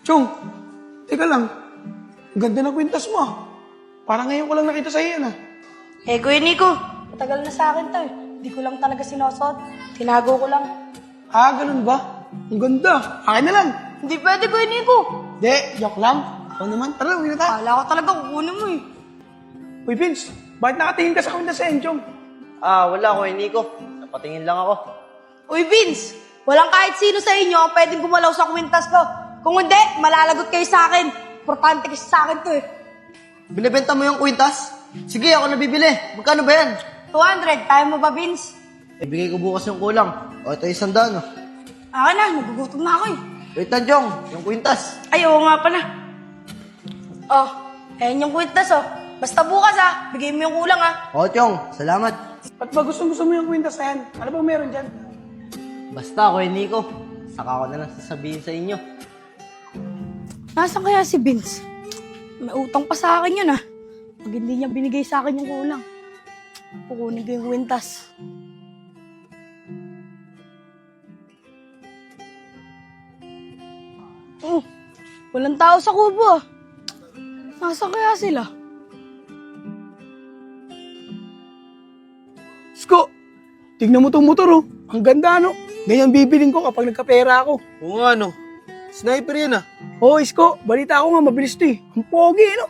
Chong, teka lang. Ang ganda ng kwintas mo ah. Parang ngayon ko lang nakita sa'yo yan ah. Kuya Nico, matagal na sa akin to eh. Hindi ko lang talaga sinosot. Tinago ko lang. Ah, ganun ba? Ang ganda. Akin na lang. Hindi pwede, Kuya Nico. Di, joke lang. Ikaw naman, tara, uwi na tayo. Kala ko talaga kukunin mo eh. Uy, Vince, bakit nakatingin ka sa kwintas sa Chong? Wala ko, Nico. Napatingin lang ako. Uy, Vince, walang kahit sino sa inyo ang pwedeng gumalaw sa kwintas ko. Kung hindi, malalagot kayo sa akin. Importante kasi sa akin to eh. Binibenta mo yung kwintas? Sige, ako nabibili. Magkano ba yan? 200, kaya mo ba, Vince? Ibigay ko bukas yung kulang. O, ito 100, no? Akin na, nagugutom na ako eh. Wait lang, Jong. Yung kwintas. Ay, oo nga pala. Oh, ayan yung kwintas oh. Basta bukas ah, bigay mo yung kulang ah. O, Jong. Salamat. Ba't ba gusto mo yung kwintas na yan? Ano bang meron dyan? Basta, Kuya Nico. Saka ko na lang sasabihin sa inyo. Nasaan kaya si Vince? May utang pa sa akin yun ah. Pag hindi niya binigay sa akin yung kulang, kukunin ko yung kwintas. Oh, walang tao sa kubo ah. Nasaan kaya sila? Sko, tignan mo tong motor oh. Ang ganda no. Ganyan bibiling ko kapag nagkapera ako. Oo nga, no? Sniper yan, Oh, Isko, balita ko nga mabilis to eh. Ang pogi no.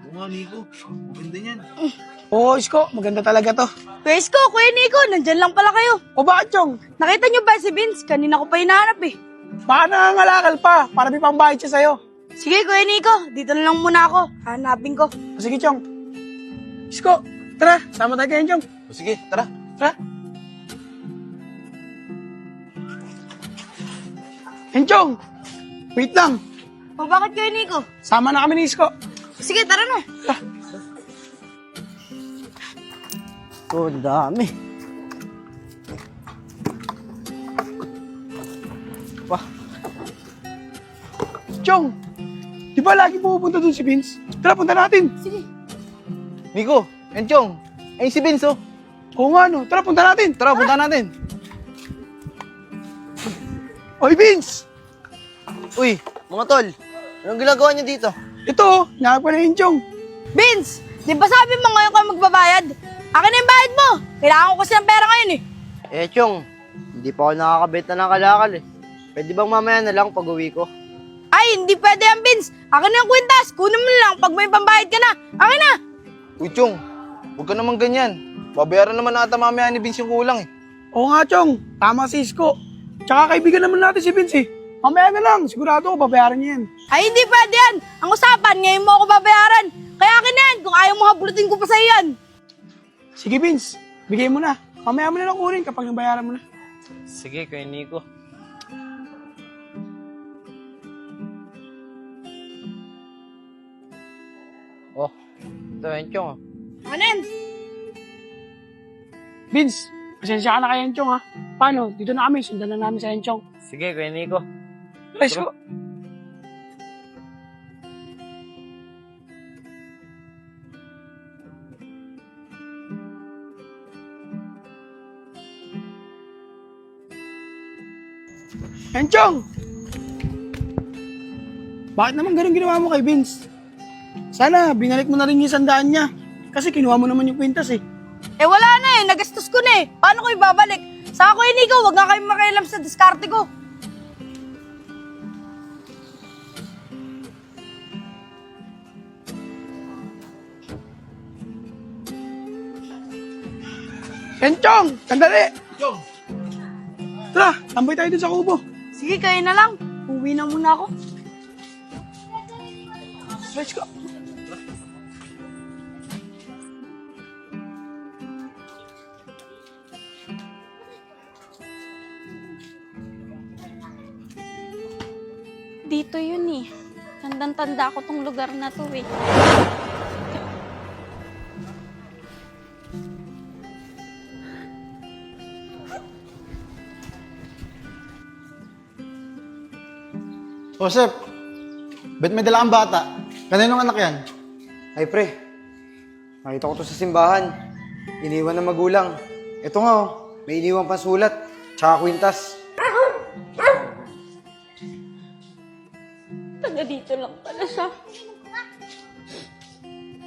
Oo nga, Nico. Ganda yan. Oh, Isko, maganda talaga to. Pwesko, Kuya Nico, nandyan lang pala kayo. O bakit, Chong? Nakita niyo ba si Vince? Kanina ko pa hinahanap eh. Baka nangangalakal pa para may pambayad siya sa'yo. Sige, Kuya Nico, dito na lang muna ako. Hanapin ko. O sige, Chong. Isko, tara, sama tayo kayo, Chong. O, sige, tara. Tara. Chong, wait lang. O bakit, Kuya Nico? Sama na kami ni Isko. Sige, tara na. Oo, dami. Pa. Chong, di ba lagi pupunta dun si Vince? Tara, punta natin. Sige. Nico, Enchong. Ayun si Vince, oh. Oo nga, no. Tara, punta natin. Tara, punta natin. Oy, Vince! Uy, mga tol. Anong ginagawa niyo dito? Ito, oh, nahanap ko na yung Chong. Vince, di ba sabi mo ngayon ka magbabayad? Akin na yung bayad mo. Kailangan ko kasi ng pera ngayon eh. Chong. Hindi pa ako nakakabenta ng kalakal, eh. Pwede bang mamaya na lang pag uwi ko? Ay, hindi pwede yan, Vince. Akin na yung kwintas. Kunin mo na lang pag may pambayad ka na. Akin na. Uy, Chong, huwag ka naman ganyan. Babayaran naman ata mamaya ni Vince yung kulang eh. Oo nga, Chong. Tama si Isko. Tsaka kaibigan naman natin si Vince eh. Mamaya na lang. Sigurado ko, babayaran niya yan. Ay, hindi pwede yan. Ang usapan, ngayon mo ako babayaran. Kaya akin na yan. Kung ayaw mo habulutin ko pa sa'yo yan. Sige, Vince. Bigay mo na. Mamaya mo na lang kunin kapag nabayaran mo na. Sige, Kuya Nico. Oh, ito, Enchong, oh. Akin na yan. Vince, pasensya ka na kay Enchong ha. Paano? Dito na kami. Sundan na namin sa Enchong. Sige, Kuya Nico. Let's go. Enchong! Bakit naman ganun ginawa mo kay Vince? Sana binalik mo na rin yung 100 niya. Kasi kinuha mo naman yung kwintas eh. Eh wala na eh. Nagastos ko na eh. Paano ko ibabalik? Saka Kuya Nico, huwag nga kayong makialam sa diskarte ko. Enchong! Sandali! Enchong! Tara, tambay tayo dun sa kubo. Sige, kayo na lang. Uwi na muna ako. Let's go. Dito yun eh. Tandang-tanda ko tong lugar na to eh. Joseph, ba't may dala kang bata? Kaninong anak yan? Ay pre, nakita ko to sa simbahan. Iniwan ng magulang. Ito nga oh, may iniwan pa sulat. Tsaka kwintas. Taga dito lang pala siya.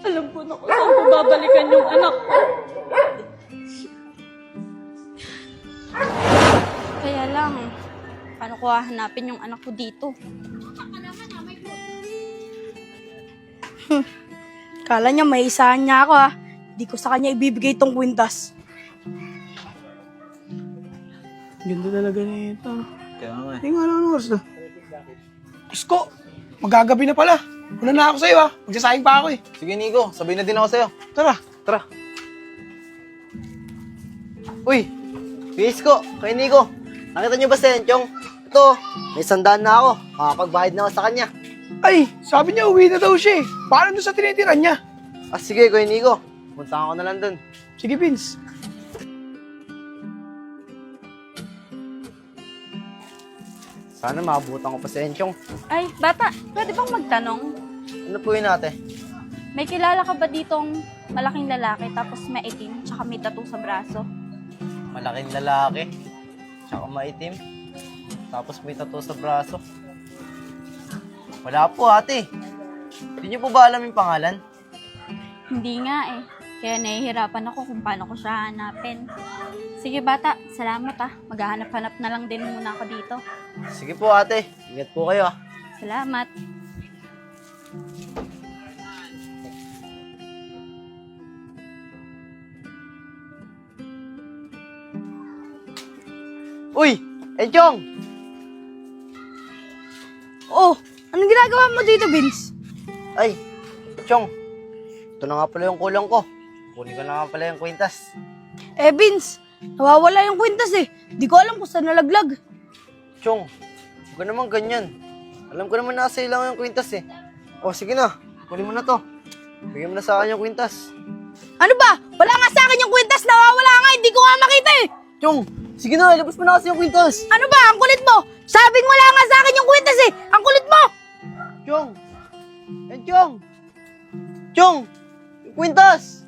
Alam ko na kung saan ko babalikan yung anak ko. Kaya lang, paano ko hahanapin yung anak ko dito? Kala niya may isahan niya ako ha. Di ko sa kanya ibibigay tong kwintas. Ganda talaga nito. Kaya nga Hindi nga lang oras na. Isko, magagabi na pala. Una na ako sa'yo ha. Magsasayang pa ako eh. Sige, Nico. Sabay na din ako sa'yo. Tara. Tara. Uy, Pisko, kay Nico. Nakita niyo ba si Enchong? Ito, may 100 na ako. Makakapagbayad na ako sa kanya. Ay, sabi niya uwi na daw siya eh. Paano doon sa tinitira niya? Ah, sige, Kuya Nico. Punta ako na lang dun. Sige, Vince. Sana maabutan ko pa si Enchong. Ay, bata, pwede bang magtanong? Ano po yun ate? May kilala ka ba ditong malaking lalaki tapos maitim tsaka may tattoo sa braso? Malaking lalaki. Tsaka maitim. Tapos may tattoo sa braso. Wala po ate. Hindi niyo po ba alam yung pangalan? Hindi nga eh. Kaya nahihirapan ako kung paano ko siya hanapin. Sige bata, salamat ah. Maghahanap-hanap na lang din muna ako dito. Sige po ate. Ingat po kayo ah. Salamat. Uy! Enchong! Oh, anong ginagawa mo dito, Vince? Ay! Enchong! Ito na nga pala yung kulang ko. Kunin ko na nga pala yung kwintas. Eh, Vince, nawawala yung kwintas eh. Di ko alam kung saan nalaglag. Chong, huwag ka naman ganyan. Alam ko naman nasa ilang yung kwintas eh. O sige na, kunin mo na to. Bigyan mo na sa akin yung kwintas. Ano ba? Wala nga sa akin yung kwintas, nawawala nga, hindi ko nga makita eh. Chong, sige na, ilabas mo na kasi yung kwintas. Ano ba? Ang kulit mo! Sabing wala nga sa akin yung kwintas eh! Ang kulit mo! Chong! Chong! Chong! Yung kwintas!